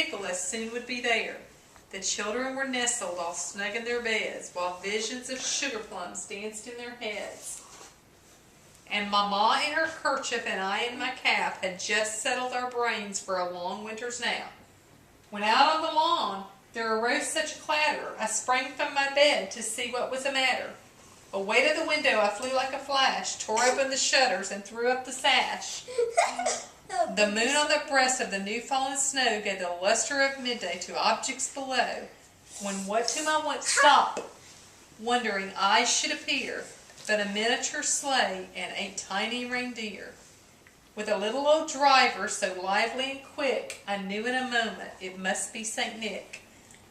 Nicholas soon would be there. The children were nestled all snug in their beds, while visions of sugar plums danced in their heads. And Mama in her kerchief and I in my cap had just settled our brains for a long winter's nap. When out on the lawn there arose such a clatter, I sprang from my bed to see what was the matter. Away to the window I flew like a flash, tore open the shutters and threw up the sash. The moon on the breast of the new fallen snow gave the luster of midday to objects below, when what to my want stop, wondering eyes should appear, but a miniature sleigh and a tiny reindeer. With a little old driver so lively and quick, I knew in a moment it must be St. Nick.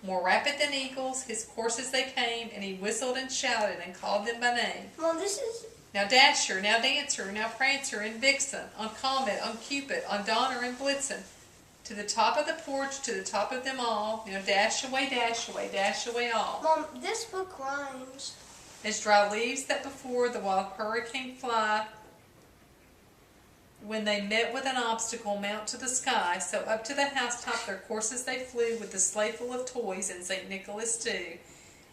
More rapid than eagles, his coursers they came, and he whistled and shouted and called them by name. Mom, this is... Now Dasher, now Dancer, now Prancer and Vixen, on Comet, on Cupid, on Donner and Blitzen. To the top of the porch, to the top of them all, now dash away, dash away, dash away all. Mom, this book rhymes. As dry leaves that before the wild hurricane fly, when they met with an obstacle, mount to the sky, so up to the housetop their courses they flew, with the sleigh full of toys and St. Nicholas too.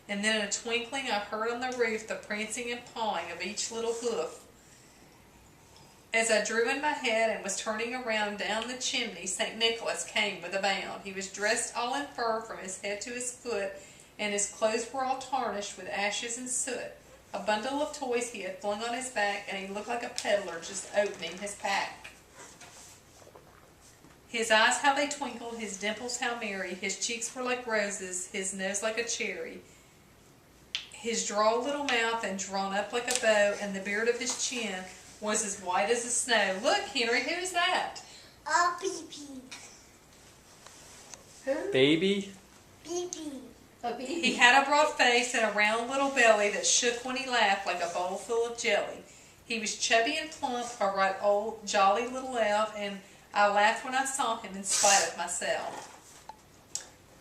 And then in a twinkling I heard on the roof the prancing and pawing of each little hoof. As I drew in my head and was turning around down the chimney, St. Nicholas came with a bound. He was dressed all in fur from his head to his foot, and his clothes were all tarnished with ashes and soot. A bundle of toys he had flung on his back, and he looked like a peddler just opening his pack. His eyes how they twinkled, his dimples how merry, his cheeks were like roses, his nose like a cherry. His droll little mouth and drawn up like a bow, and the beard of his chin was as white as the snow. Look, Henry, who's that? Baby. Who? Baby? Baby. He had a broad face and a round little belly that shook when he laughed like a bowl full of jelly. He was chubby and plump, a right old jolly little elf, and I laughed when I saw him in spite of myself.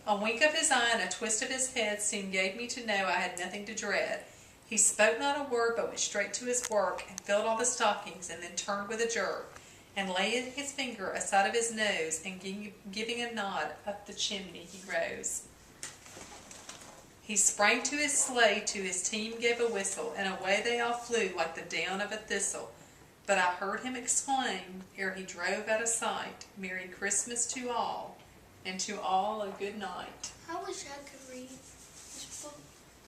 A wink of his eye and a twist of his head soon gave me to know I had nothing to dread. He spoke not a word, but went straight to his work and filled all the stockings, and then turned with a jerk and laid his finger aside of his nose, and giving a nod up the chimney he rose. He sprang to his sleigh, to his team gave a whistle, and away they all flew like the down of a thistle. But I heard him exclaim, ere he drove out of sight, Merry Christmas to all, and to all a good night. I wish I could read.